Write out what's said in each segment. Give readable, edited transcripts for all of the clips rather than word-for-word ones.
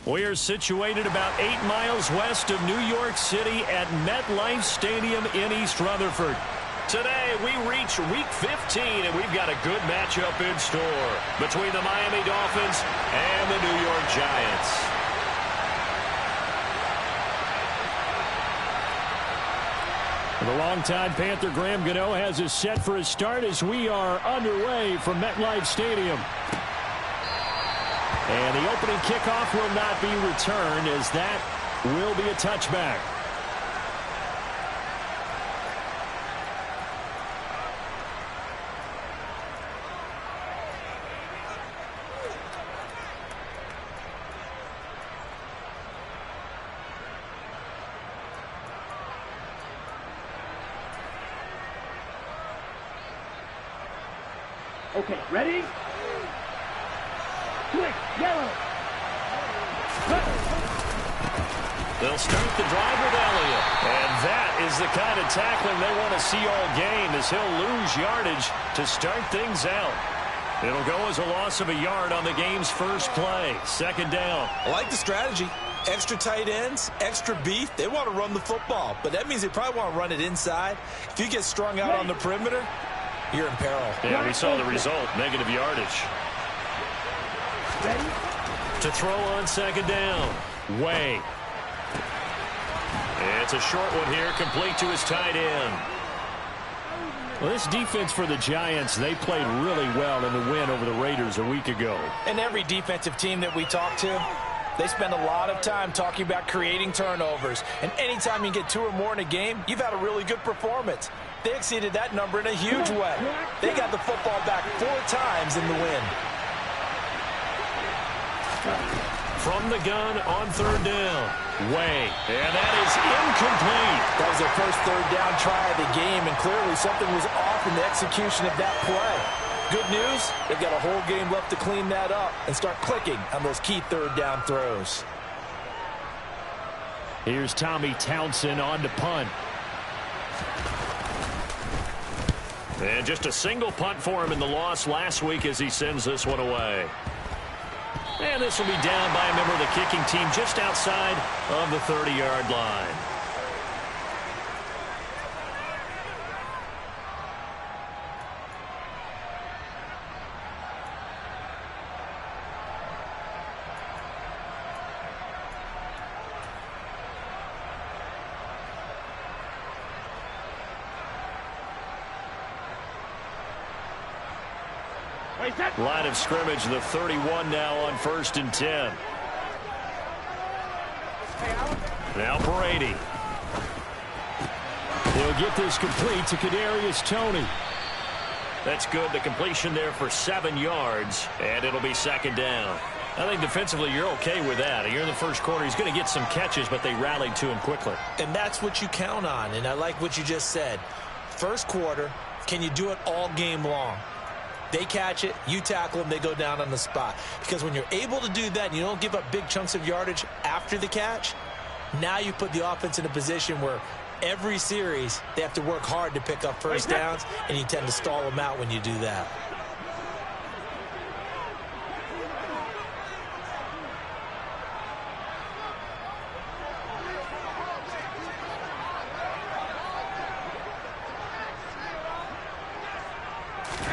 We are situated about 8 miles west of New York City at MetLife Stadium in East Rutherford. Today, we reach Week 15, and we've got a good matchup in store between the Miami Dolphins and the New York Giants. The longtime Panther Graham Gano has us set for a start as we are underway from MetLife Stadium. And the opening kickoff will not be returned as that will be a touchback. Okay, ready? Quick, yellow. They'll start the drive with Elliott. And that is the kind of tackling they want to see all game as he'll lose yardage to start things out. It'll go as a loss of a yard on the game's first play. Second down. I like the strategy. Extra tight ends, extra beef. They want to run the football, but that means they probably want to run it inside. If you get strung out on the perimeter, you're in peril. Yeah, we saw the result. Negative yardage. Ready? To throw on second down. Way. It's a short one here, complete to his tight end. Well, this defense for the Giants, they played really well in the win over the Raiders a week ago. And every defensive team that we talk to, they spend a lot of time talking about creating turnovers. And anytime you get 2 or more in a game, you've had a really good performance. They exceeded that number in a huge way. They got the football back 4 times in the win. From the gun on third down. Way. And that is incomplete. That was their first third down try of the game, and clearly something was off in the execution of that play. Good news, they've got a whole game left to clean that up and start clicking on those key third down throws. Here's Tommy Townsend on to punt. And just a single punt for him in the loss last week as he sends this one away. And this will be down by a member of the kicking team just outside of the 30-yard line. Line of scrimmage, the 31 now on 1st and 10. Now Brady. He'll get this complete to Kadarius Toney. That's good. The completion there for 7 yards, and it'll be second down. I think defensively you're okay with that. Here in the first quarter, he's going to get some catches, but they rallied to him quickly. And that's what you count on, and I like what you just said. First quarter, can you do it all game long? They catch it, you tackle them, they go down on the spot. Because when you're able to do that and you don't give up big chunks of yardage after the catch, now you put the offense in a position where every series they have to work hard to pick up first downs, and you tend to stall them out when you do that.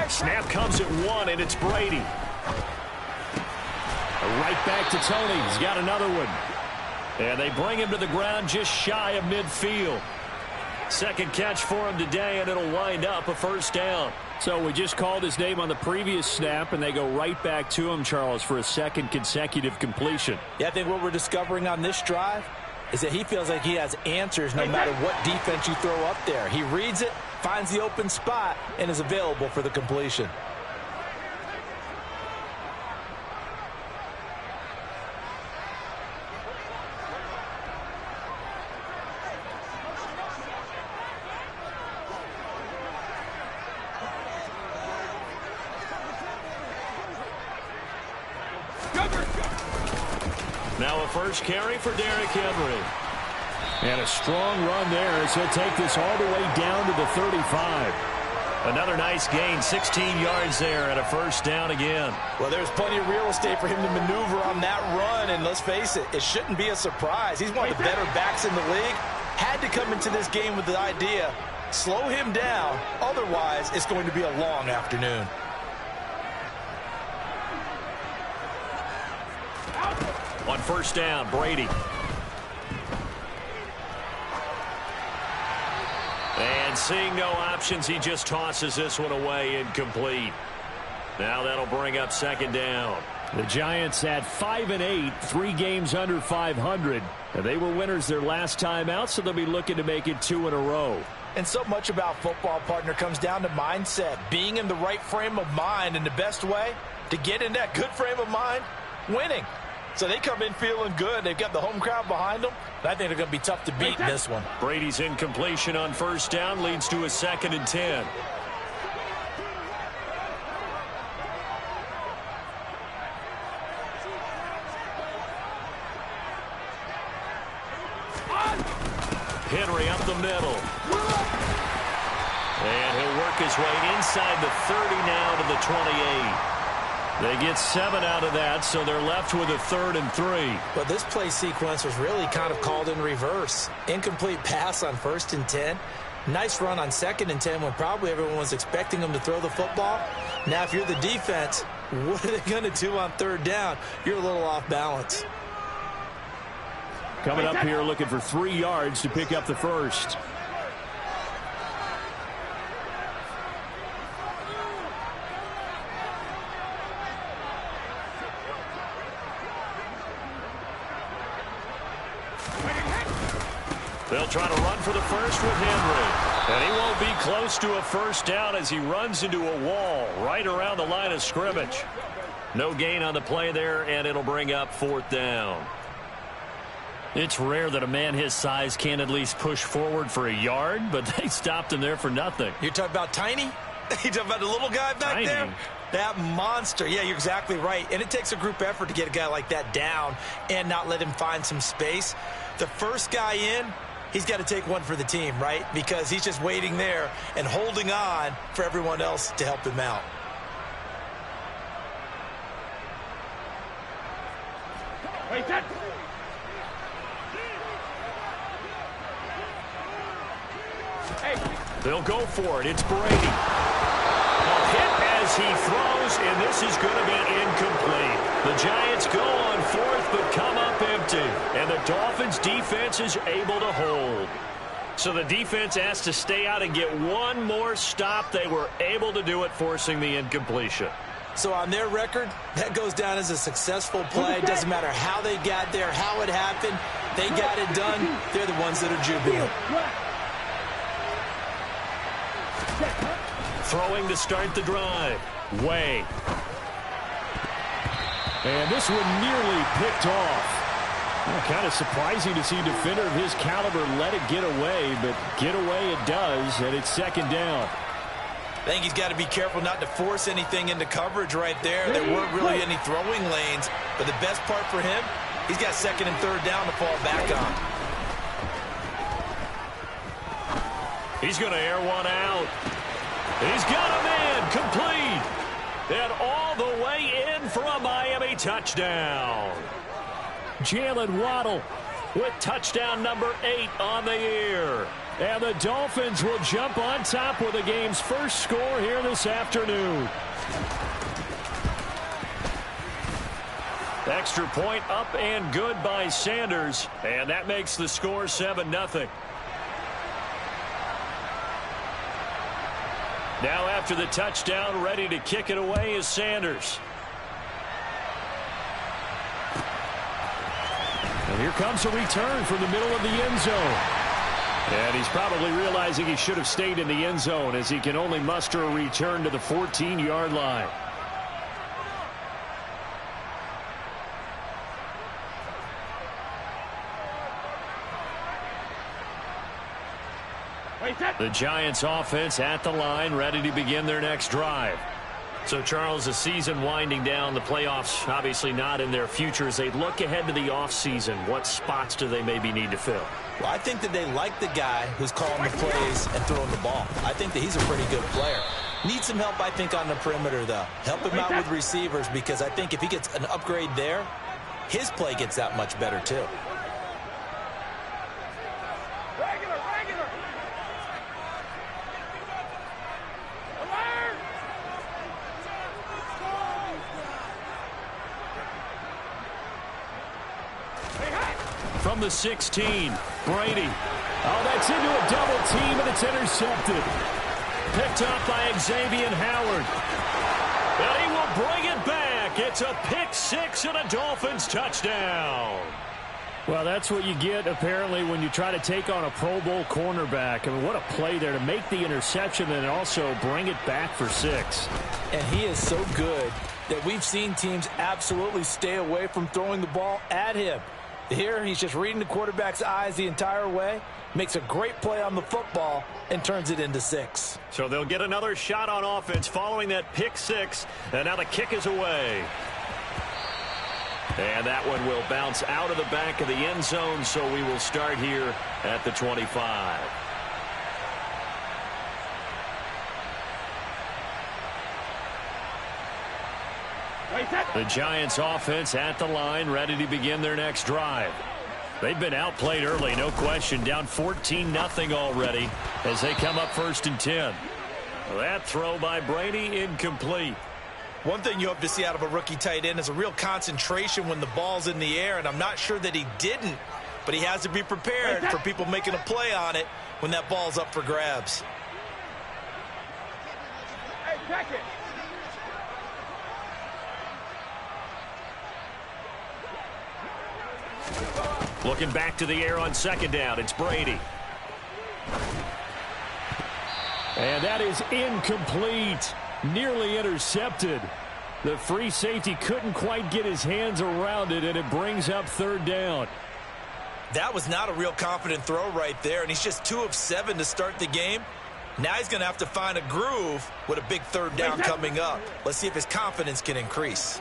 Snap comes at 1, and it's Brady. Right back to Toney. He's got another one. And they bring him to the ground just shy of midfield. Second catch for him today, and it'll wind up a first down. So we just called his name on the previous snap, and they go right back to him, Charles, for a second consecutive completion. Yeah, I think what we're discovering on this drive is that he feels like he has answers no matter what defense you throw up there. He reads it, finds the open spot, and is available for the completion. Now a first carry for Derrick Henry. And a strong run there as he'll take this all the way down to the 35. Another nice gain, 16 yards there and a first down again. Well, there's plenty of real estate for him to maneuver on that run, and let's face it, it shouldn't be a surprise. He's one of the better backs in the league. Had to come into this game with the idea, slow him down, otherwise it's going to be a long afternoon. On first down, Brady. And seeing no options, he just tosses this one away, incomplete. Now that'll bring up second down. The Giants had 5-8, 3 games under 500. And they were winners their last time out, so they'll be looking to make it 2 in a row. And so much about football, partner, comes down to mindset. Being in the right frame of mind, and the best way to get in that good frame of mind, winning. So they come in feeling good. They've got the home crowd behind them. I think they're going to be tough to beat in this one. Brady's incompletion on first down leads to a 2nd and 10. Henry up the middle. And he'll work his way inside the 30 now to the 28. They get 7 out of that, so they're left with a 3rd and 3. But this play sequence was really kind of called in reverse. Incomplete pass on 1st and 10. Nice run on 2nd and 10 when probably everyone was expecting them to throw the football. Now, if you're the defense, what are they going to do on 3rd down? You're a little off balance. Coming up here looking for 3 yards to pick up the first. They'll try to run for the first with Henry. And he won't be close to a first down as he runs into a wall right around the line of scrimmage. No gain on the play there, and it'll bring up 4th down. It's rare that a man his size can at least push forward for a yard, but they stopped him there for nothing. You're talking about Tiny? You're talking about the little guy back there? That monster. Yeah, you're exactly right. And it takes a group effort to get a guy like that down and not let him find some space. The first guy in, he's got to take one for the team, right? Because he's just waiting there and holding on for everyone else to help him out. They'll go for it. It's Brady. A hit as he throws, and this is going to be incomplete. The Giants go on 4th, but come up empty. And the Dolphins' defense is able to hold. So the defense has to stay out and get one more stop. They were able to do it, forcing the incompletion. So on their record, that goes down as a successful play. Doesn't matter how they got there, how it happened. They got it done. They're the ones that are jubilant. Throwing to start the drive. Way. And this one nearly picked off. Well, kind of surprising to see a defender of his caliber let it get away, but get away it does, and it's 2nd down. I think he's got to be careful not to force anything into coverage right there. There weren't really any throwing lanes, but the best part for him, he's got 2nd and 3rd down to fall back on. He's going to air one out. He's got a man complete. And all the way in for a Miami touchdown. Jalen Waddle with touchdown number 8 on the year. And the Dolphins will jump on top with the game's first score here this afternoon. Extra point up and good by Sanders. And that makes the score 7-0. Now after the touchdown, ready to kick it away is Sanders. And here comes a return from the middle of the end zone. And he's probably realizing he should have stayed in the end zone as he can only muster a return to the 14-yard line. The Giants offense at the line, ready to begin their next drive. So, Charles, the season winding down, the playoffs obviously not in their future. As they look ahead to the offseason, what spots do they maybe need to fill? Well, I think that they like the guy who's calling the plays and throwing the ball. I think that he's a pretty good player. Needs some help, I think, on the perimeter, though. Help him out with receivers, because I think if he gets an upgrade there, his play gets that much better, too. From the 16, Brady. Oh, that's into a double team, and it's intercepted. Picked up by Xavier Howard. And he will bring it back. It's a pick six and a Dolphins touchdown. Well, that's what you get, apparently, when you try to take on a Pro Bowl cornerback. I mean, what a play there to make the interception and also bring it back for 6. And he is so good that we've seen teams absolutely stay away from throwing the ball at him. Here, he's just reading the quarterback's eyes the entire way, makes a great play on the football, and turns it into 6. So they'll get another shot on offense following that pick 6, and now the kick is away. And that one will bounce out of the back of the end zone, so we will start here at the 25. The Giants offense at the line, ready to begin their next drive. They've been outplayed early, no question, down 14-0 already as they come up 1st and 10. That throw by Brady incomplete. One thing you hope to see out of a rookie tight end is a real concentration when the ball's in the air, and I'm not sure that he didn't, but he has to be prepared for people making a play on it when that ball's up for grabs. Hey, check it. Looking back to the air on 2nd down, it's Brady. And that is incomplete. Nearly intercepted. The free safety couldn't quite get his hands around it, and it brings up 3rd down. That was not a real confident throw right there, and he's just 2 of 7 to start the game. Now he's going to have to find a groove with a big 3rd down coming up. Let's see if his confidence can increase.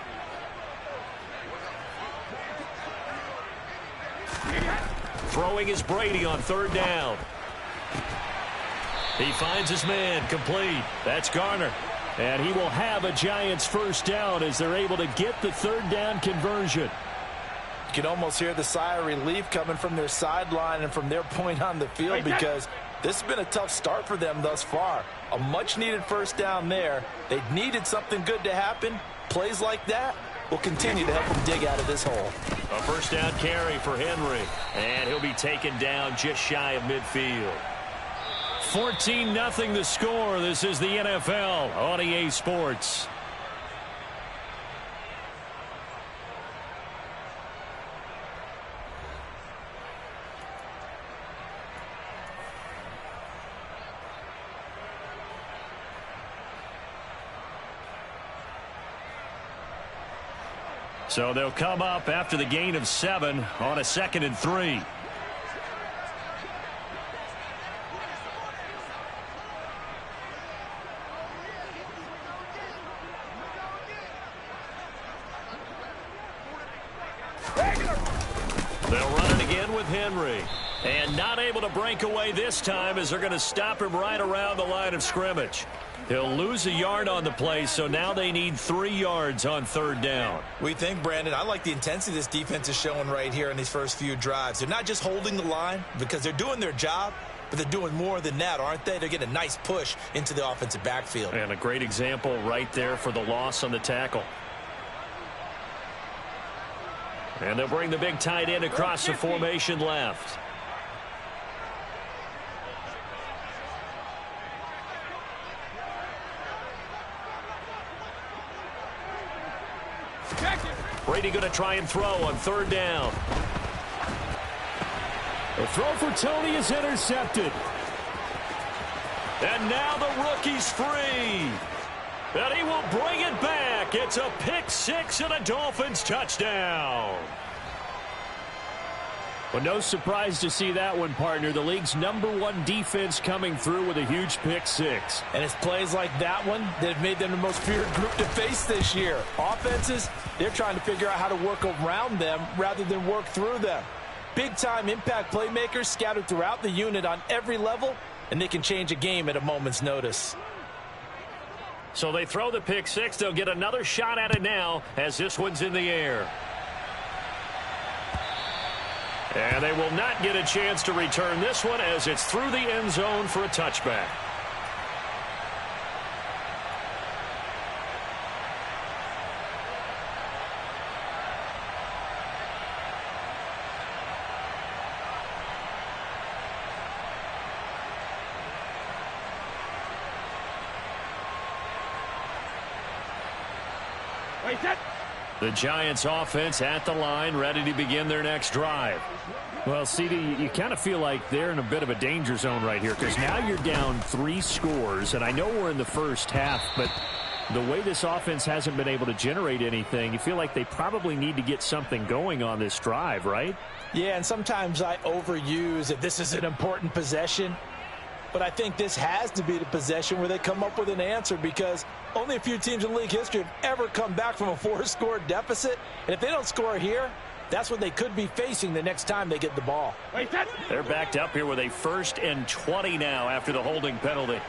Throwing is Brady on 3rd down. He finds his man, complete. That's Garner. And he will have a Giants 1st down as they're able to get the 3rd down conversion. You can almost hear the sigh of relief coming from their sideline and from their point on the field, because this has been a tough start for them thus far. A much-needed 1st down there. They needed something good to happen. Plays like that will continue to help them dig out of this hole. A 1st down carry for Henry, and he'll be taken down just shy of midfield. 14-0 the score. This is the NFL on EA Sports. So they'll come up after the gain of 7 on a 2nd and 3. They'll run it again with Henry. And not able to break away this time as they're going to stop him right around the line of scrimmage. He'll lose a yard on the play, so now they need 3 yards on 3rd down. We think, Brandon, I like the intensity this defense is showing right here in these first few drives. They're not just holding the line because they're doing their job, but they're doing more than that, aren't they? They're getting a nice push into the offensive backfield. And a great example right there for the loss on the tackle. And they'll bring the big tight end across the formation left. Brady going to try and throw on 3rd down. The throw for Tony is intercepted. And now the rookie's free. And he will bring it back. It's a pick 6 and a Dolphins touchdown. Well, no surprise to see that one, partner. The league's #1 defense coming through with a huge pick six. And it's plays like that one that have made them the most feared group to face this year. Offenses, they're trying to figure out how to work around them rather than work through them. Big-time impact playmakers scattered throughout the unit on every level, and they can change a game at a moment's notice. So they throw the pick six. They'll get another shot at it now as this one's in the air. And they will not get a chance to return this one as it's through the end zone for a touchback. The Giants offense at the line, ready to begin their next drive. Well, CD, you kind of feel like they're in a bit of a danger zone right here because now you're down 3 scores, and I know we're in the first half, but the way this offense hasn't been able to generate anything, you feel like they probably need to get something going on this drive, right? Yeah, and sometimes I overuse that this is an important possession. But I think this has to be the possession where they come up with an answer because only a few teams in league history have ever come back from a 4-score deficit. And if they don't score here, that's what they could be facing the next time they get the ball. They're backed up here with a 1st and 20 now after the holding penalty.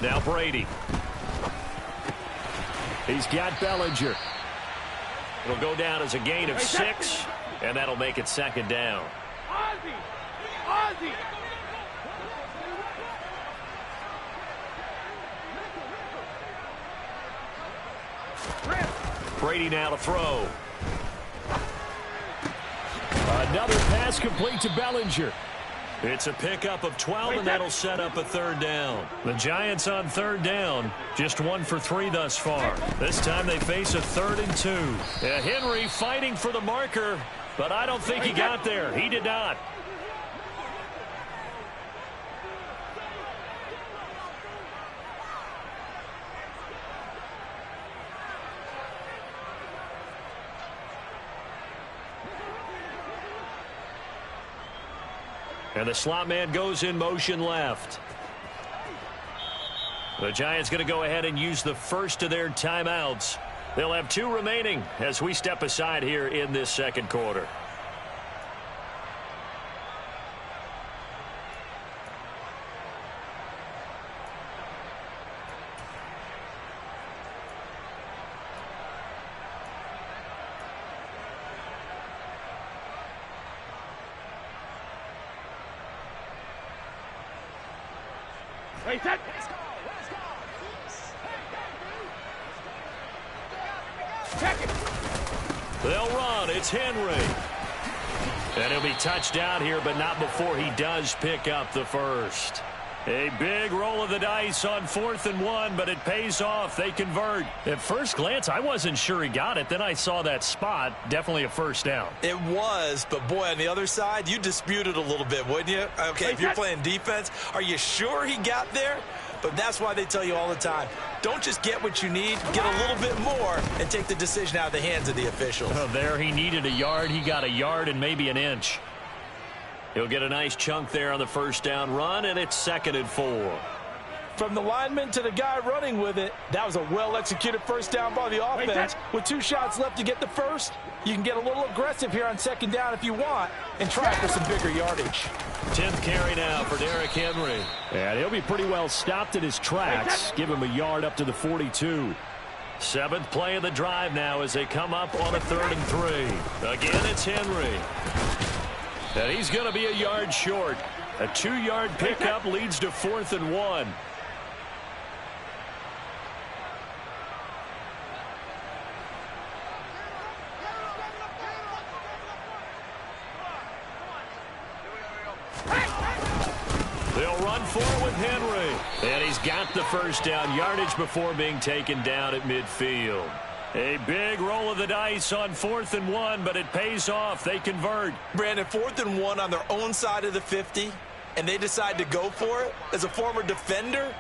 Now Brady. He's got Bellinger. It'll go down as a gain of 6, and that'll make it 2nd down. Brady now to throw. Another pass complete to Bellinger. It's a pickup of 12, and that'll set up a 3rd down. The Giants on 3rd down, just 1 for 3 thus far. This time they face a 3rd and 2. Henry fighting for the marker, but I don't think he got there. He did not. And the slot man goes in motion left. The Giants going to go ahead and use the first of their timeouts. They'll have 2 remaining as we step aside here in this 2nd quarter. They'll run. It's Henry. And he'll be touched down here, but not before he does pick up the first. A big roll of the dice on 4th and 1, but it pays off. They convert. At first glance, I wasn't sure he got it. Then I saw that spot. Definitely a 1st down. It was, but boy, on the other side, you dispute it a little bit, wouldn't you? Okay, if you're playing defense, are you sure he got there? But that's why they tell you all the time, don't just get what you need, get a little bit more, and take the decision out of the hands of the officials. Oh, there he needed a yard. He got a yard and maybe an inch. He'll get a nice chunk there on the 1st down run, and it's 2nd and 4. From the lineman to the guy running with it, that was a well-executed 1st down by the offense. With 2 shots left to get the first, you can get a little aggressive here on 2nd down if you want and try for some bigger yardage. 10th carry now for Derrick Henry. And he'll be pretty well stopped in his tracks. Give him a yard up to the 42. 7th play of the drive now as they come up on a 3rd and 3. Again, it's Henry. And he's going to be a yard short. A 2-yard pickup leads to 4th and 1. They'll run for it with Henry. And he's got the 1st down yardage before being taken down at midfield. A big roll of the dice on 4th and 1, but it pays off. They convert. Brandon, 4th and 1 on their own side of the 50, and they decide to go for it. As a former defender,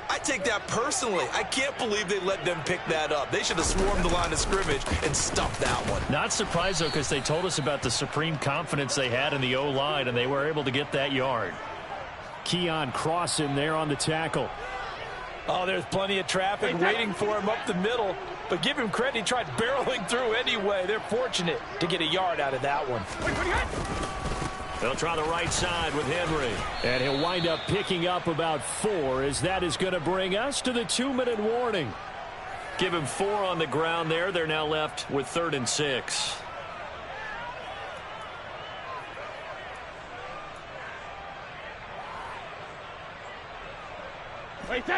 I take that personally. I can't believe they let them pick that up. They should have swarmed the line of scrimmage and stuffed that one. Not surprised, though, because they told us about the supreme confidence they had in the O-line, and they were able to get that yard. Keon Cross in there on the tackle. Oh, there's plenty of traffic waiting for him up the middle. But give him credit, he tried barreling through anyway. They're fortunate to get a yard out of that one. They'll try the right side with Henry. And he'll wind up picking up about 4, as that is going to bring us to the 2-minute warning. Give him 4 on the ground there. They're now left with 3rd and 6.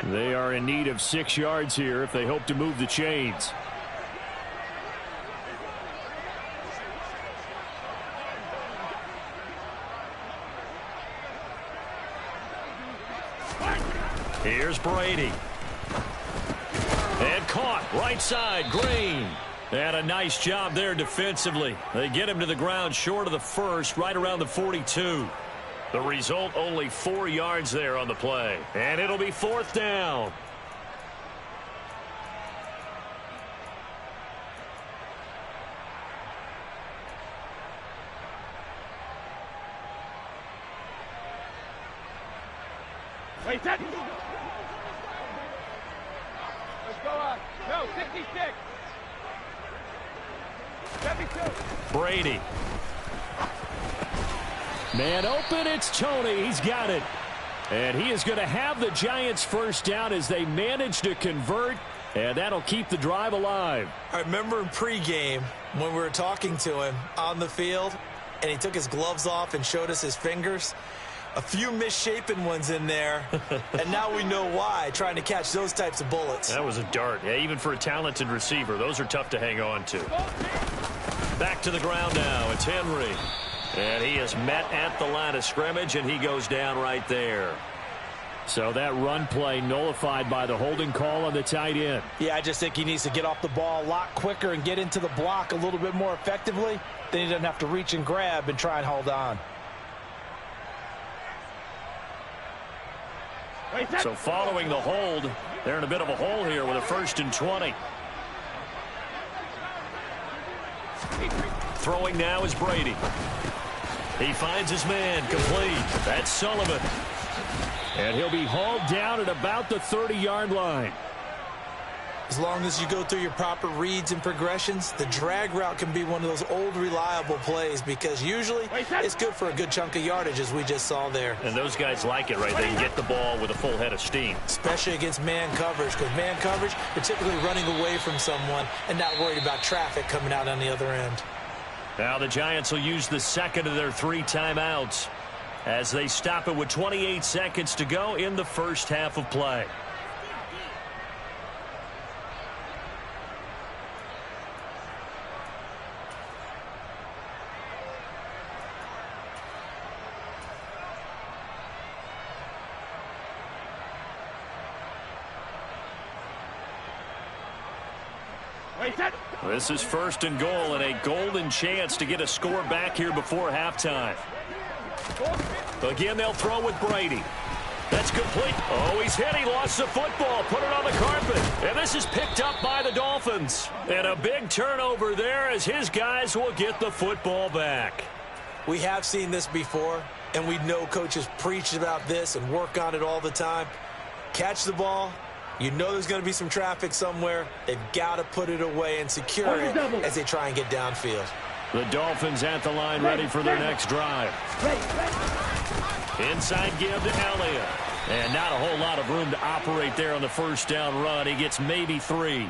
They are in need of 6 yards here if they hope to move the chains. Here's Brady. And caught. Right side, Green. And a nice job there defensively. They get him to the ground short of the first, right around the 42. The result, only 4 yards there on the play. And it'll be 4th down. Wait, that. Let's go on. No, 66. 72. Brady. Man open, it's Tony. He's got it. And he is going to have the Giants first down as they manage to convert, and that'll keep the drive alive. I remember in pregame when we were talking to him on the field, and he took his gloves off and showed us his fingers. A few misshapen ones in there, and now we know why, trying to catch those types of bullets. That was a dart. Yeah, even for a talented receiver, those are tough to hang on to. Back to the ground now. It's Henry. And he is met at the line of scrimmage, and he goes down right there. So that run play nullified by the holding call on the tight end. Yeah, I just think he needs to get off the ball a lot quicker and get into the block a little bit more effectively. Then he doesn't have to reach and grab and try and hold on. So following the hold, they're in a bit of a hole here with a 1st and 20. Throwing now is Brady. He finds his man, complete. That's Sullivan. And he'll be hauled down at about the 30-yard line. As long as you go through your proper reads and progressions, the drag route can be one of those old reliable plays because usually it's good for a good chunk of yardage, as we just saw there. And those guys like it, right? They can get the ball with a full head of steam. Especially against man coverage, because man coverage, you're typically running away from someone and not worried about traffic coming out on the other end. Now the Giants will use the second of their 3 timeouts as they stop it with 28 seconds to go in the first half of play. This is 1st and goal and a golden chance to get a score back here before halftime. Again, they'll throw with Brady. That's complete. Oh, he's hit. He lost the football. Put it on the carpet. And this is picked up by the Dolphins. And a big turnover there as his guys will get the football back. We have seen this before, and we know coaches preach about this and work on it all the time. Catch the ball. You know there's going to be some traffic somewhere. They've got to put it away and secure it as they try and get downfield. The Dolphins at the line, ready for their next drive. Inside give to Elliott. And not a whole lot of room to operate there on the first down run. He gets maybe 3.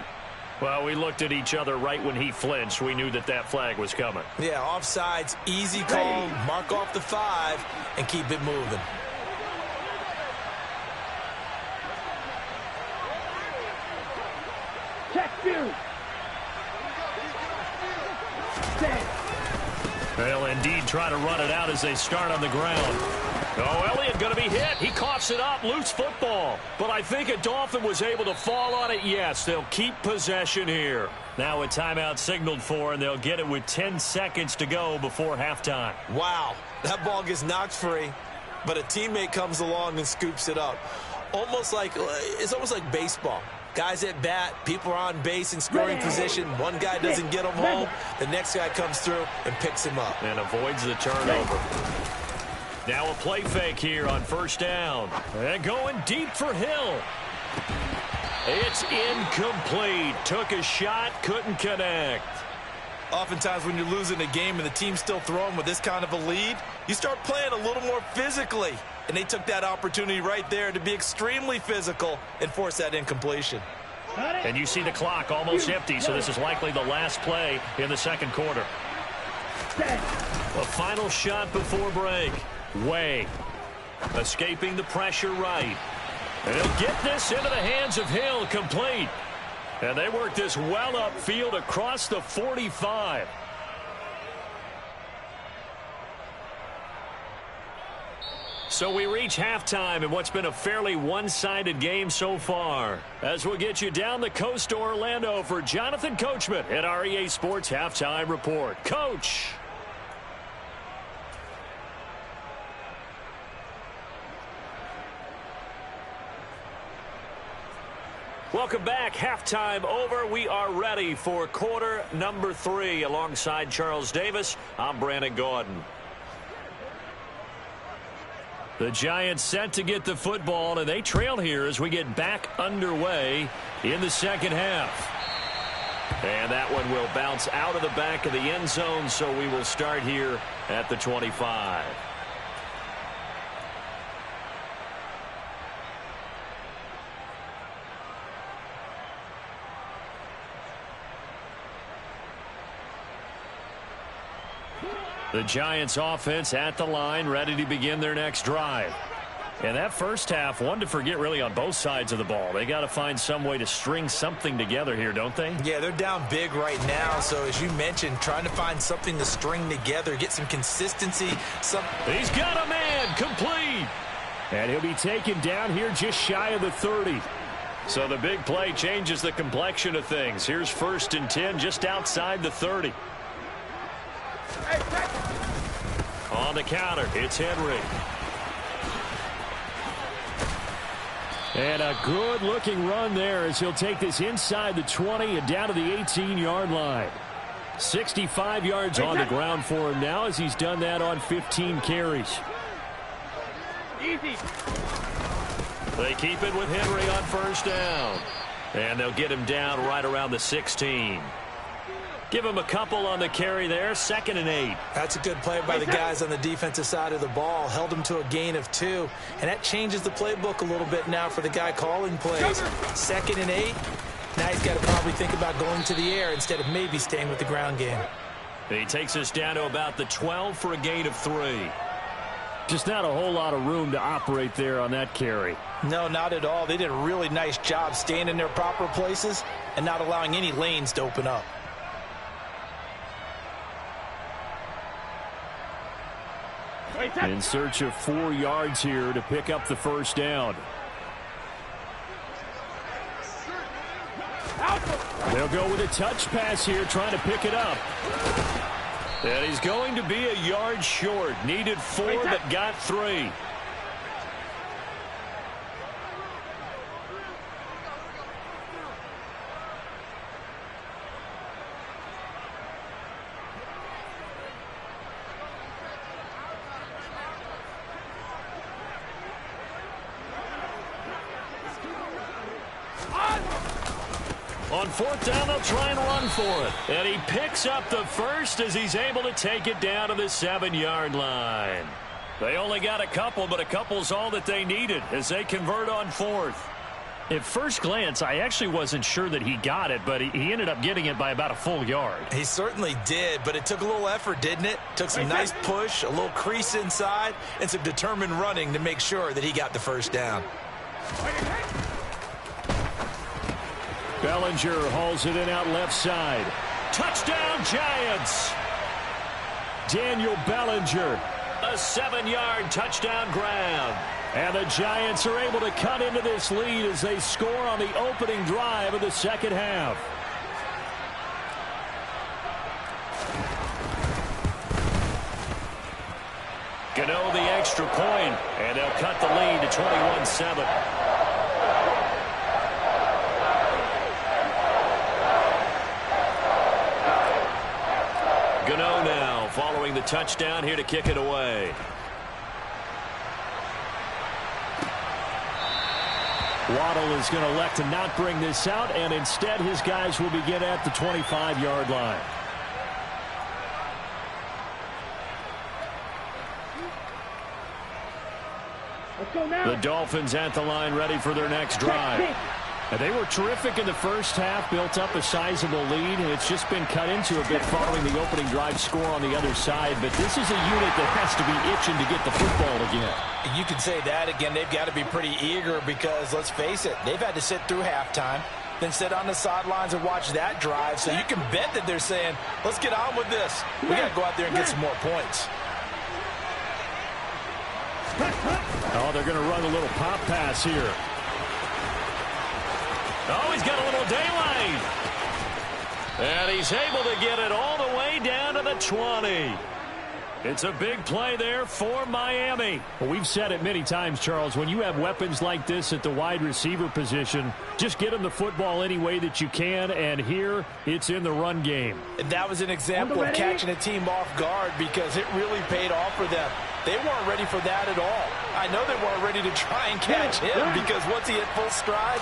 Well, we looked at each other right when he flinched. We knew that that flag was coming. Yeah, offsides, easy call. Mark off the 5 and keep it moving. They'll indeed try to run it out as they start on the ground. Oh, Elliott going to be hit. He coughs it up. Loose football. But I think a Dolphin was able to fall on it. Yes, they'll keep possession here. Now a timeout signaled for, and they'll get it with 10 seconds to go before halftime. Wow, that ball gets knocked free, but a teammate comes along and scoops it up. It's almost like baseball. Guys at bat, people are on base in scoring position. One guy doesn't get him home. The next guy comes through and picks him up. And avoids the turnover. Now a play fake here on first down. And going deep for Hill. It's incomplete. Took a shot, couldn't connect. Oftentimes when you're losing a game and the team's still throwing with this kind of a lead, you start playing a little more physically. And they took that opportunity right there to be extremely physical and force that incompletion. And you see the clock almost empty, so this is likely the last play in the second quarter. A final shot before break. Way. Escaping the pressure right. And he'll get this into the hands of Hill, complete. And they work this well upfield across the 45. So we reach halftime in what's been a fairly one-sided game so far. As we'll get you down the coast to Orlando for Jonathan Coachman at our EA Sports Halftime Report. Coach. Welcome back. Halftime over. We are ready for quarter number 3. Alongside Charles Davis, I'm Brandon Gaudin. The Giants set to get the football, and they trail here as we get back underway in the second half. And that one will bounce out of the back of the end zone, so we will start here at the 25. The Giants offense at the line, ready to begin their next drive. And that first half, one to forget really on both sides of the ball. They got to find some way to string something together here, don't they? Yeah, they're down big right now. So as you mentioned, trying to find something to string together, get some consistency. He's got a man, complete. And he'll be taken down here just shy of the 30. So the big play changes the complexion of things. Here's 1st and 10 just outside the 30. On the counter, it's Henry. And a good-looking run there as he'll take this inside the 20 and down to the 18-yard line. 65 yards on the ground for him now as he's done that on 15 carries. Easy. They keep it with Henry on first down. And they'll get him down right around the 16. Give him a couple on the carry there. 2nd and 8. That's a good play by the guys on the defensive side of the ball. Held him to a gain of 2. And that changes the playbook a little bit now for the guy calling plays. 2nd and 8. Now he's got to probably think about going to the air instead of maybe staying with the ground game. He takes us down to about the 12 for a gain of 3. Just not a whole lot of room to operate there on that carry. No, not at all. They did a really nice job staying in their proper places and not allowing any lanes to open up. In search of 4 yards here to pick up the first down. They'll go with a touch pass here, trying to pick it up. And he's going to be a yard short. Needed 4, but got 3. On 4th down, they'll try and run for it. And he picks up the first as he's able to take it down to the 7-yard line. They only got a couple, but a couple's all that they needed as they convert on 4th. At first glance, I actually wasn't sure that he got it, but he ended up getting it by about a full yard. He certainly did, but it took a little effort, didn't it? Took some nice push, a little crease inside, and some determined running to make sure that he got the first down. Bellinger hauls it in out left side. Touchdown, Giants! Daniel Bellinger A 7-yard touchdown grab. And the Giants are able to cut into this lead as they score on the opening drive of the second half. Gano the extra point, and they'll cut the lead to 21-7. Gano now following the touchdown here to kick it away. Waddle is going to elect to not bring this out, and instead his guys will begin at the 25-yard line. The Dolphins at the line ready for their next drive. And they were terrific in the first half, built up a sizable lead, and it's just been cut into a bit following the opening drive score on the other side. But this is a unit that has to be itching to get the football again. You can say that again. They've got to be pretty eager because, let's face it, they've had to sit through halftime, then sit on the sidelines and watch that drive. So you can bet that they're saying, let's get on with this. We got to go out there and get some more points. Oh, they're going to run a little pop pass here. Oh, he's got a little daylight. And he's able to get it all the way down to the 20. It's a big play there for Miami. Well, we've said it many times, Charles, when you have weapons like this at the wide receiver position, just get them the football any way that you can, and here it's in the run game. That was an example of catching a team off guard because it really paid off for them. They weren't ready for that at all. I know they weren't ready to try and catch him because once he hit full stride,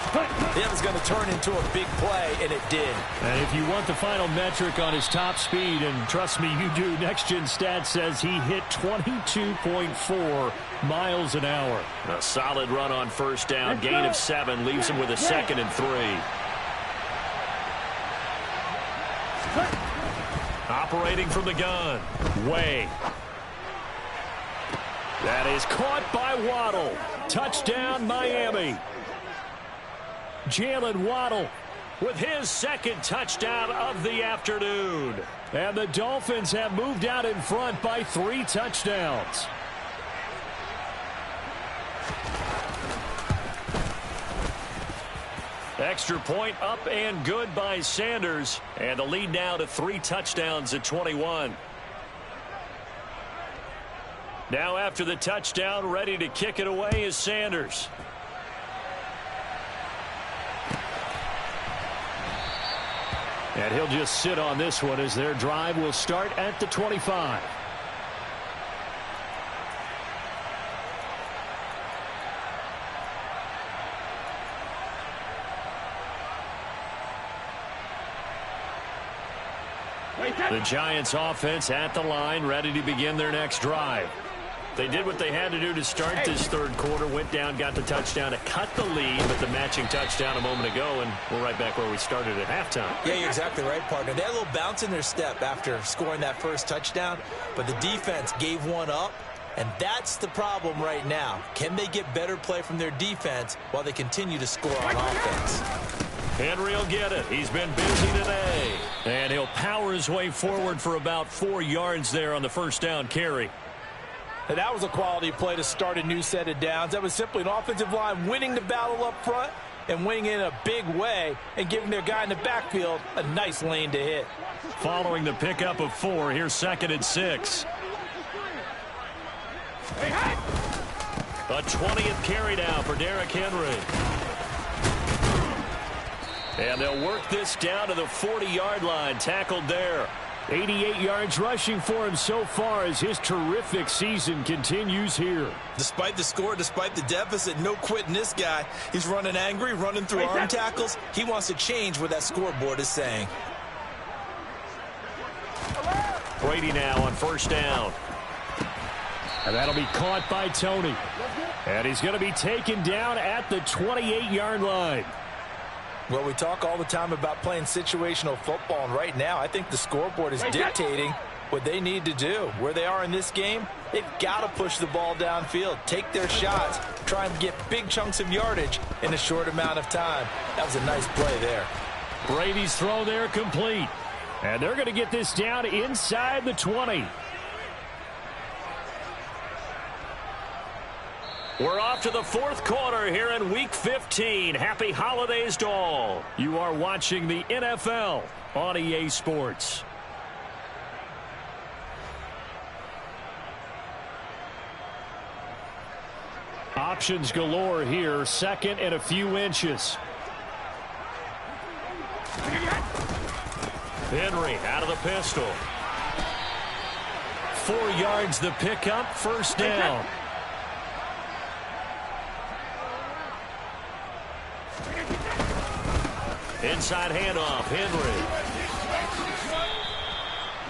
it was going to turn into a big play, and it did. And if you want the final metric on his top speed, and trust me, you do, Next Gen Stats says he hit 22.4 miles an hour. A solid run on first down, gain of 7, leaves him with a 2nd and 3. Operating from the gun, Way. That is caught by Waddle. Touchdown, Miami. Jalen Waddle with his 2nd touchdown of the afternoon. And the Dolphins have moved out in front by 3 touchdowns. Extra point up and good by Sanders. And the lead now to 3 touchdowns at 21. Now after the touchdown, ready to kick it away is Sanders. And he'll just sit on this one as their drive will start at the 25. The Giants offense at the line, ready to begin their next drive. They did what they had to do to start this third quarter, went down, got the touchdown to cut the lead, but the matching touchdown a moment ago, and we're right back where we started at halftime. Yeah, you're exactly right, partner. They had a little bounce in their step after scoring that first touchdown, but the defense gave one up, and that's the problem right now. Can they get better play from their defense while they continue to score on offense? Henry will get it. He's been busy today. And he'll power his way forward for about 4 yards there on the first down carry. And that was a quality play to start a new set of downs. That was simply an offensive line winning the battle up front and winning in a big way and giving their guy in the backfield a nice lane to hit. Following the pickup of 4, here's 2nd and 6. A 20th carry now for Derrick Henry. And they'll work this down to the 40-yard line, tackled there. 88 yards rushing for him so far as his terrific season continues here. Despite the score, despite the deficit, no quitting this guy. He's running angry, running through arm tackles. He wants to change what that scoreboard is saying. Brady now on first down. And that'll be caught by Tony. And he's going to be taken down at the 28-yard line. Well, we talk all the time about playing situational football, and right now I think the scoreboard is dictating what they need to do. Where they are in this game, they've got to push the ball downfield, take their shots, try and get big chunks of yardage in a short amount of time. That was a nice play there. Brady's throw there complete. And they're going to get this down inside the 20. We're off to the fourth quarter here in Week 15. Happy holidays to all. You are watching the NFL on EA Sports. Options galore here. Second and a few inches. Henry out of the pistol. 4 yards the pickup. First down. Inside handoff, Henry.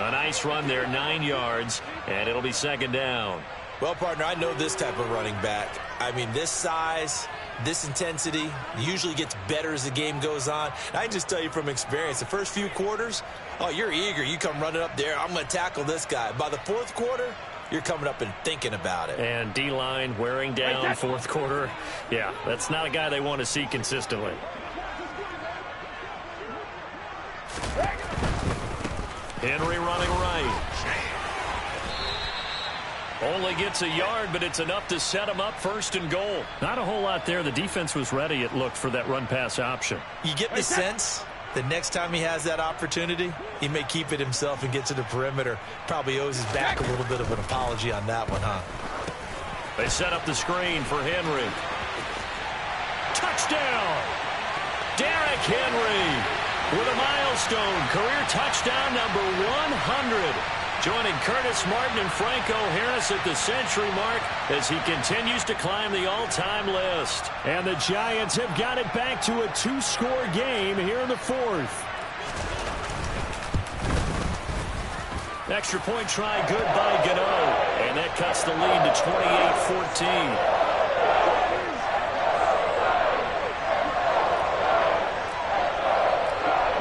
A nice run there, 9 yards, and it'll be second down. Well, partner, I know this type of running back. I mean, this size, this intensity usually gets better as the game goes on. And I can just tell you from experience, the first few quarters, oh, you're eager. You come running up there, I'm going to tackle this guy. By the fourth quarter, you're coming up and thinking about it. And D-line wearing down fourth quarter. Yeah, that's not a guy they want to see consistently. Henry running right. Only gets a yard, but it's enough to set him up first and goal. Not a whole lot there. The defense was ready, it looked, for that run-pass option. You get the sense that next time he has that opportunity, he may keep it himself and get to the perimeter. Probably owes his back a little bit of an apology on that one, huh? They set up the screen for Henry. Touchdown! Derrick Henry with a milestone, career touchdown number 100. Joining Curtis Martin and Franco Harris at the century mark as he continues to climb the all-time list. And the Giants have got it back to a 2-score game here in the fourth. Extra point try good by Gano. And that cuts the lead to 28-14.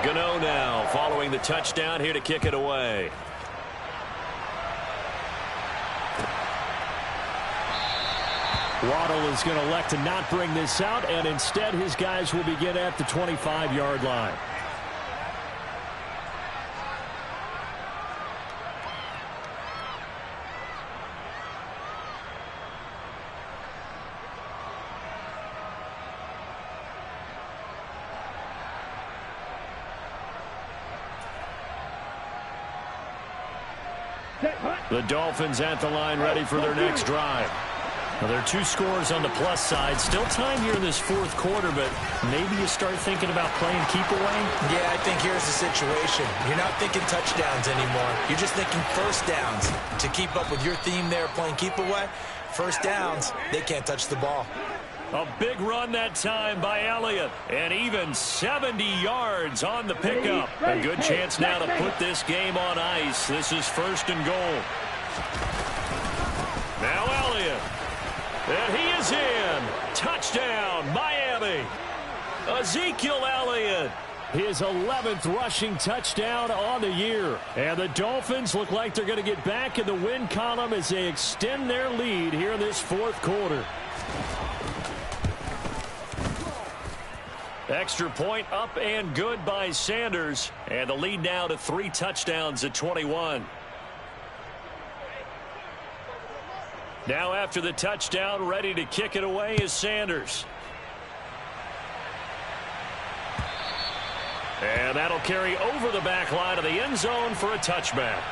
Gano now following the touchdown here to kick it away. Waddle is going to elect to not bring this out, and instead his guys will begin at the 25-yard line. The Dolphins at the line ready for their next drive. Well, there are 2 scores on the plus side. Still time here in this fourth quarter, but maybe you start thinking about playing keep away? Yeah, I think here's the situation. You're not thinking touchdowns anymore. You're just thinking first downs. To keep up with your theme there, playing keep away, first downs, they can't touch the ball. A big run that time by Elliott, and even 70 yards on the pickup. A good chance now to put this game on ice. This is first and goal. Now Elliott. And he is in. Touchdown, Miami. Ezekiel Elliott. His 11th rushing touchdown on the year. And the Dolphins look like they're going to get back in the win column as they extend their lead here in this fourth quarter. Extra point up and good by Sanders. And the lead now to 3 touchdowns at 21. Now after the touchdown, ready to kick it away is Sanders. And that'll carry over the back line of the end zone for a touchback.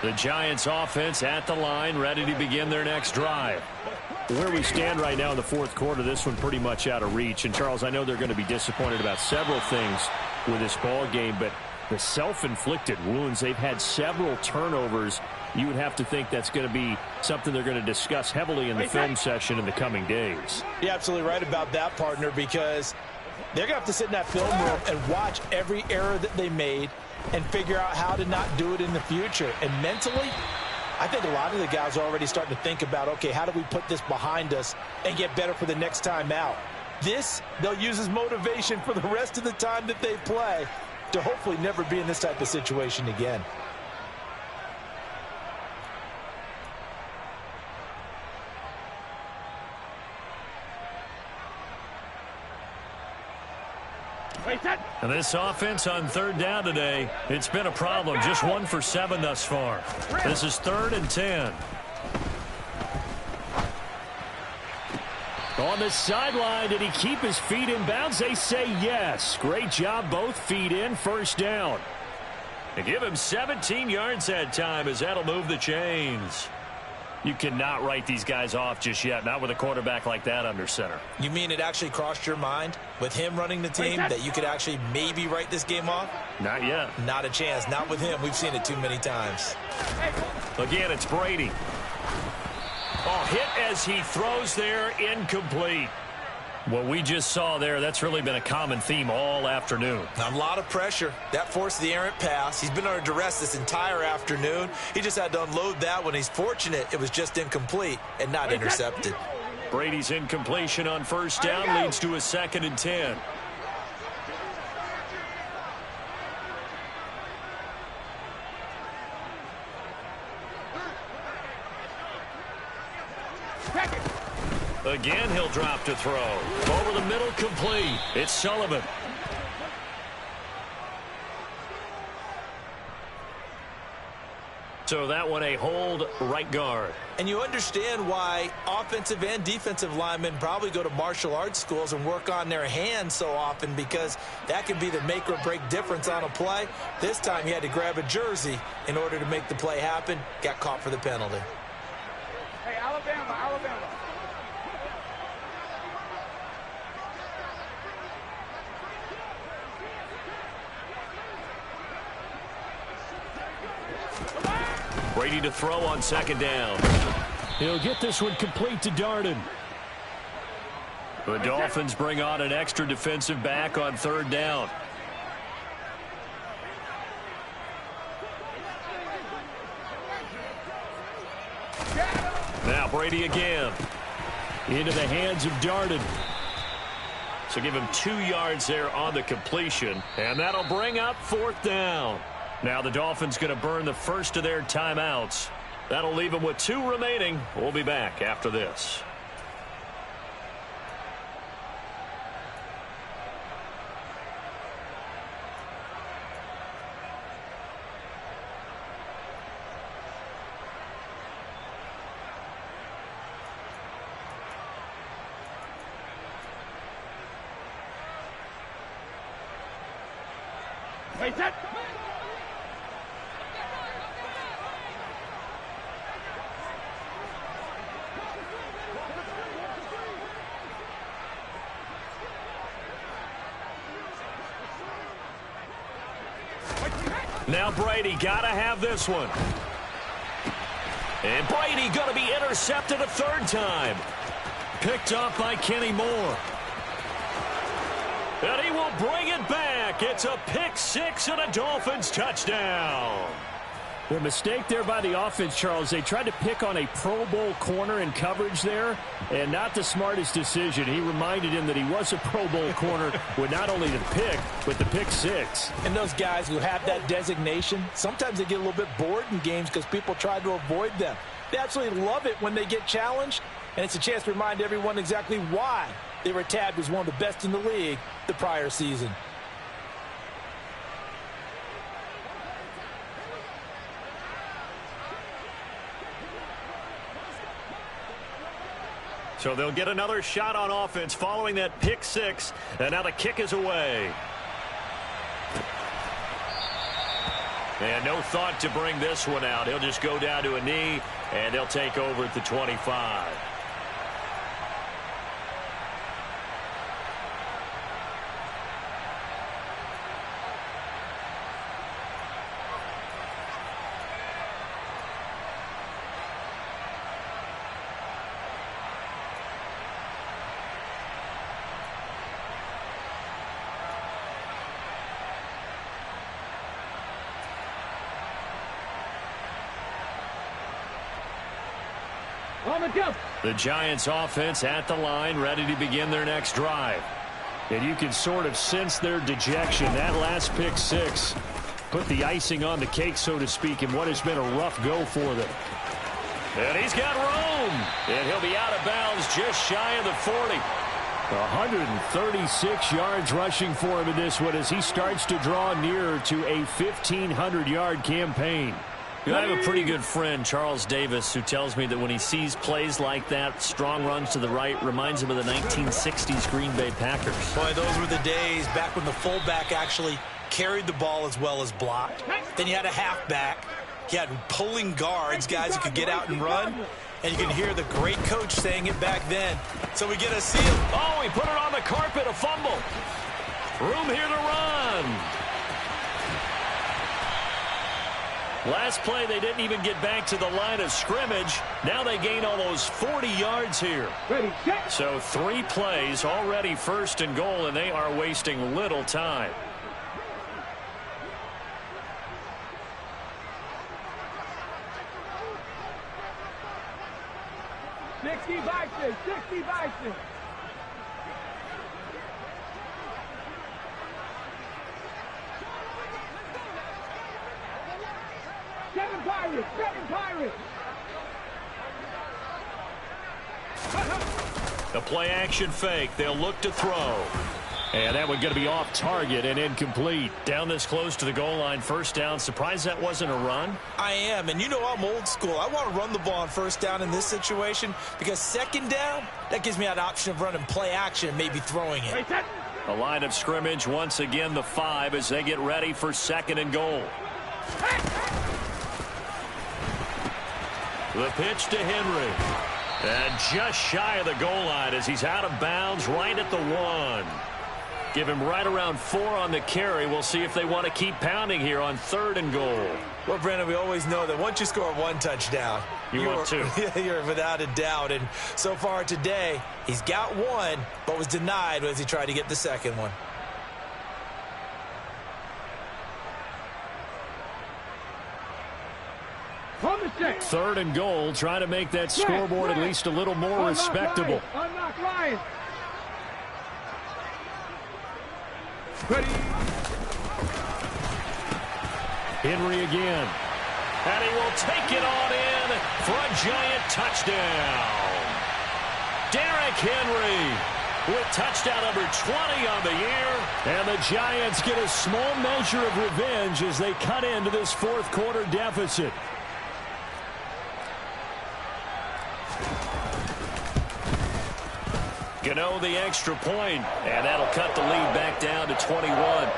The Giants offense at the line, ready to begin their next drive. Where we stand right now in the fourth quarter, this one pretty much out of reach. And, Charles, I know they're going to be disappointed about several things with this ball game, but the self-inflicted wounds, they've had several turnovers. You would have to think that's going to be something they're going to discuss heavily in the film session in the coming days. You're absolutely right about that, partner, because they're going to have to sit in that film room and watch every error that they made and figure out how to not do it in the future. And mentally, I think a lot of the guys are already starting to think about, okay, how do we put this behind us and get better for the next time out? This, they'll use as motivation for the rest of the time that they play to hopefully never be in this type of situation again. And this offense on third down today, it's been a problem. Just 1 for 7 thus far. This is 3rd and 10. On the sideline, did he keep his feet in bounds? They say yes. Great job, both feet in, first down. They give him 17 yards that time as that'll move the chains. You cannot write these guys off just yet, not with a quarterback like that under center. You mean it actually crossed your mind with him running the team that you could actually maybe write this game off? Not yet. Not a chance. Not with him. We've seen it too many times. Again, it's Brady. Oh, hit as he throws there, incomplete. What we just saw there, that's really been a common theme all afternoon. A lot of pressure. That forced the errant pass. He's been under duress this entire afternoon. He just had to unload that one. He's fortunate it was just incomplete and not intercepted. Brady's incompletion on first down leads to a 2nd and 10. Again, he'll drop to throw. Over the middle, complete. It's Sullivan. So that one a hold, right guard. And you understand why offensive and defensive linemen probably go to martial arts schools and work on their hands so often, because that can be the make or break difference on a play. This time he had to grab a jersey in order to make the play happen. Got caught for the penalty. Hey, Alabama, Alabama. Brady to throw on 2nd down. He'll get this one complete to Darden. The Dolphins bring on an extra defensive back on 3rd down. Now Brady again. Into the hands of Darden. So give him 2 yards there on the completion. And that'll bring up 4th down. Now the Dolphins going to burn the first of their timeouts. That'll leave them with 2 remaining. We'll be back after this. Wait, that. Now Brady got to have this one. And Brady going to be intercepted a 3rd time. Picked off by Kenny Moore. And he will bring it back. It's a pick 6 and a Dolphins touchdown. The mistake there by the offense, Charles, they tried to pick on a Pro Bowl corner in coverage there, and not the smartest decision. He reminded him that he was a Pro Bowl corner with not only the pick, but the pick 6. And those guys who have that designation, sometimes they get a little bit bored in games because people try to avoid them. They absolutely love it when they get challenged, and it's a chance to remind everyone exactly why they were tabbed as one of the best in the league the prior season. So they'll get another shot on offense following that pick 6. And now the kick is away. And no thought to bring this one out. He'll just go down to a knee, and they'll take over at the 25. The Giants offense at the line, ready to begin their next drive. And you can sort of sense their dejection. That last pick 6 put the icing on the cake, so to speak, in what has been a rough go for them. And he's got room. And he'll be out of bounds just shy of the 40. 136 yards rushing for him in this one as he starts to draw nearer to a 1,500-yard campaign. I have a pretty good friend, Charles Davis, who tells me that when he sees plays like that, strong runs to the right, reminds him of the 1960s Green Bay Packers. Boy, those were the days back when the fullback actually carried the ball as well as blocked. Then you had a halfback. You had pulling guards, guys who could get out and run. And you can hear the great coach saying it back then. So we get a seal. Oh, he put it on the carpet, a fumble. Room here to run. Last play, they didn't even get back to the line of scrimmage. Now they gain almost 40 yards here. So 3 plays, already 1st and goal, and they are wasting little time. Sixty Bison. Seven Pirates. The play action fake. They'll look to throw. And that one going to be off target and incomplete. Down this close to the goal line, 1st down. Surprised that wasn't a run? I am, and you know I'm old school. I want to run the ball on 1st down in this situation because 2nd down, that gives me that option of running play action and maybe throwing it. A line of scrimmage, once again the 5 as they get ready for 2nd and goal. The pitch to Henry. And just shy of the goal line as he's out of bounds right at the 1. Give him right around 4 on the carry. We'll see if they want to keep pounding here on 3rd and goal. Well, Brandon, we always know that once you score 1 touchdown, you want 2. You're without a doubt. And so far today, he's got 1, but was denied as he tried to get the 2nd one. Third and goal, trying to make that scoreboard at least a little more respectable. Unlock Lions. Ready. Henry again. And he will take it on in for a giant touchdown. Derrick Henry with touchdown number 20 on the year. And the Giants get a small measure of revenge as they cut into this 4th quarter deficit. Gano the extra point, and that'll cut the lead back down to 21.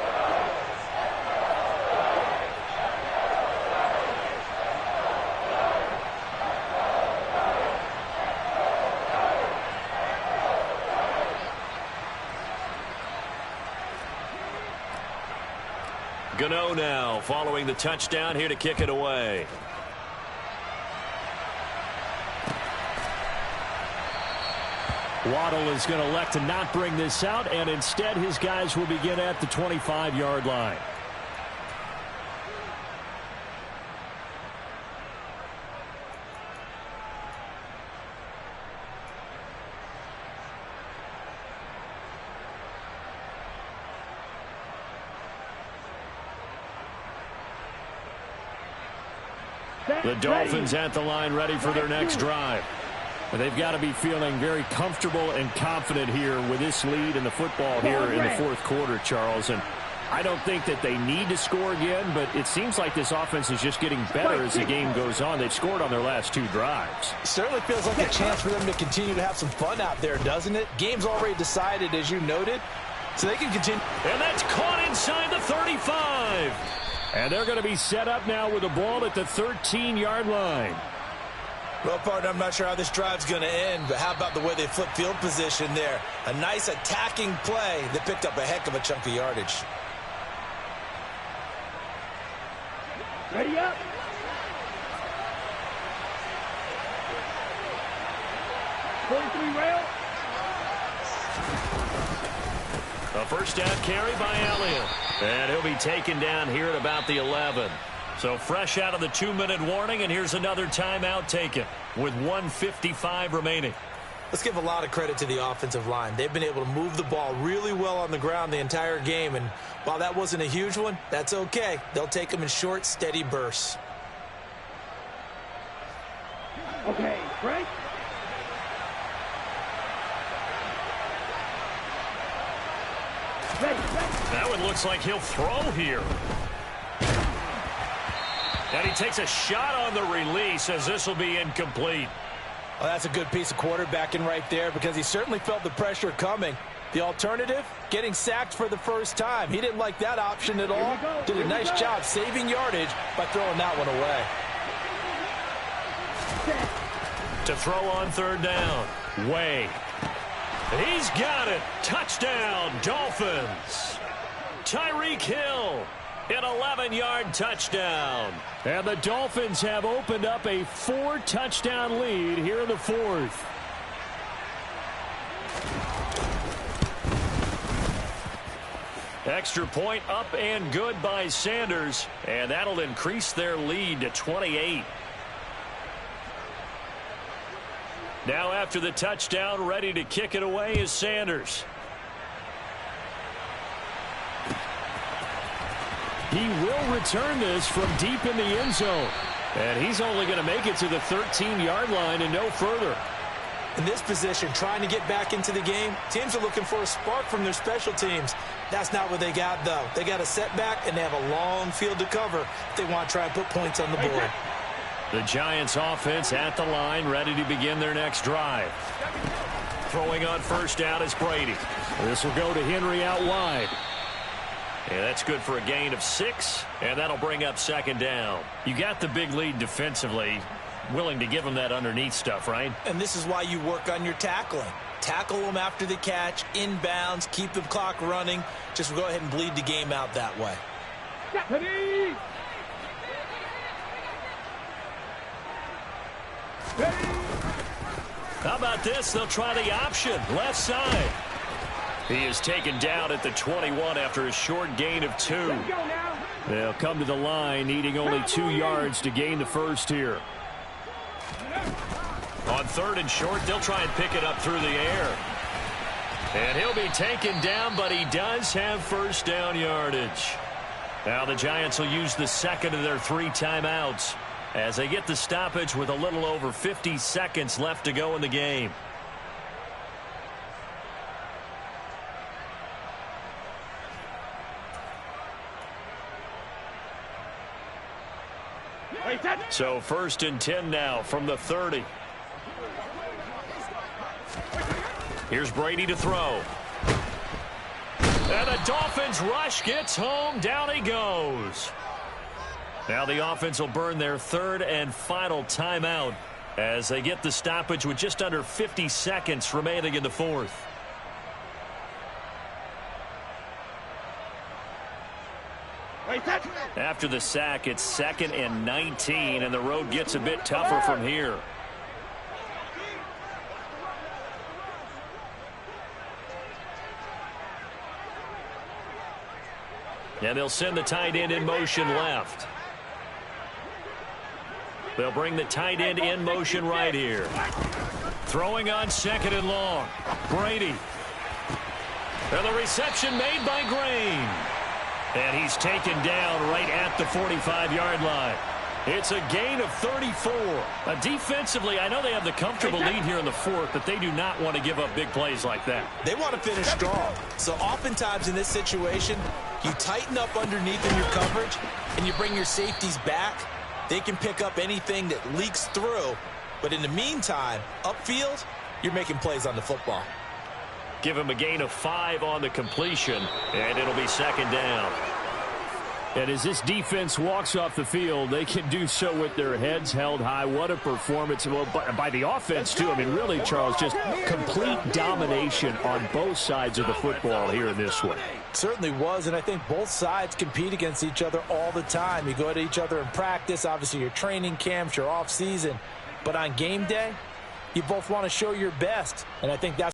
Gano now following the touchdown here to kick it away. Waddle is going to elect to not bring this out, and instead his guys will begin at the 25-yard line. The Dolphins at the line ready for their next drive. They've got to be feeling very comfortable and confident here with this lead in the football here in the 4th quarter, Charles. And I don't think that they need to score again, but it seems like this offense is just getting better as the game goes on. They've scored on their last 2 drives. Certainly feels like a chance for them to continue to have some fun out there, doesn't it? Game's already decided, as you noted, so they can continue. And that's caught inside the 35. And they're going to be set up now with the ball at the 13-yard line. Well, partner, I'm not sure how this drive's going to end, but how about the way they flip field position there? A nice attacking play that picked up a heck of a chunk of yardage. Ready up. Rail. A 1st down carry by Elliott. And he'll be taken down here at about the 11. So fresh out of the 2-minute warning, and here's another timeout taken with 1:55 remaining. Let's give a lot of credit to the offensive line. They've been able to move the ball really well on the ground the entire game, and while that wasn't a huge one, that's okay. They'll take them in short, steady bursts. Okay, Frank. That one looks like he'll throw here. And he takes a shot on the release as this will be incomplete. Well, that's a good piece of quarterbacking right there because he certainly felt the pressure coming. The alternative, getting sacked for the first time. He didn't like that option at all. Did a nice job saving yardage by throwing that one away. To throw on third down. Way. He's got it. Touchdown, Dolphins. Tyreek Hill. An 11-yard touchdown. And the Dolphins have opened up a 4-touchdown lead here in the fourth. Extra point up and good by Sanders. And that'll increase their lead to 28. Now after the touchdown, ready to kick it away is Sanders. He will return this from deep in the end zone. And he's only going to make it to the 13-yard line and no further. In this position, trying to get back into the game, teams are looking for a spark from their special teams. That's not what they got, though. They got a setback, and they have a long field to cover if they want to try and put points on the board. The Giants offense at the line, ready to begin their next drive. Throwing on first down is Brady. This will go to Henry out wide. And that's good for a gain of 6, and that'll bring up second down. You got the big lead defensively, willing to give them that underneath stuff, right? And this is why you work on your tackling. Tackle them after the catch, inbounds, keep the clock running. Just go ahead and bleed the game out that way. How about this? They'll try the option. Left side. He is taken down at the 21 after a short gain of 2. They'll come to the line, needing only 2 yards to gain the first here. On third and short, they'll try and pick it up through the air. And he'll be taken down, but he does have first down yardage. Now the Giants will use the second of their 3 timeouts as they get the stoppage with a little over 50 seconds left to go in the game. So first and 10 now from the 30. Here's Brady to throw. And the Dolphins rush gets home. Down he goes. Now the offense will burn their 3rd and final timeout as they get the stoppage with just under 50 seconds remaining in the 4th. After the sack, it's 2nd and 19, and the road gets a bit tougher from here. And they'll send the tight end in motion left. They'll bring the tight end in motion right here. Throwing on 2nd and long. Brady. And the reception made by Green. And he's taken down right at the 45-yard line. It's a gain of 34. Defensively, I know they have the comfortable lead here in the 4th, but they do not want to give up big plays like that. They want to finish strong. So oftentimes in this situation, you tighten up underneath in your coverage, and you bring your safeties back. They can pick up anything that leaks through. But in the meantime, upfield, you're making plays on the football. Give him a gain of 5 on the completion, and it'll be 2nd down. And as this defense walks off the field, they can do so with their heads held high. What a performance by the offense, too. I mean, really, Charles, just complete domination on both sides of the football here in this one. Certainly was, and I think both sides compete against each other all the time. You go at each other in practice, obviously your training camps, your off season. But on game day, you both want to show your best, and I think that's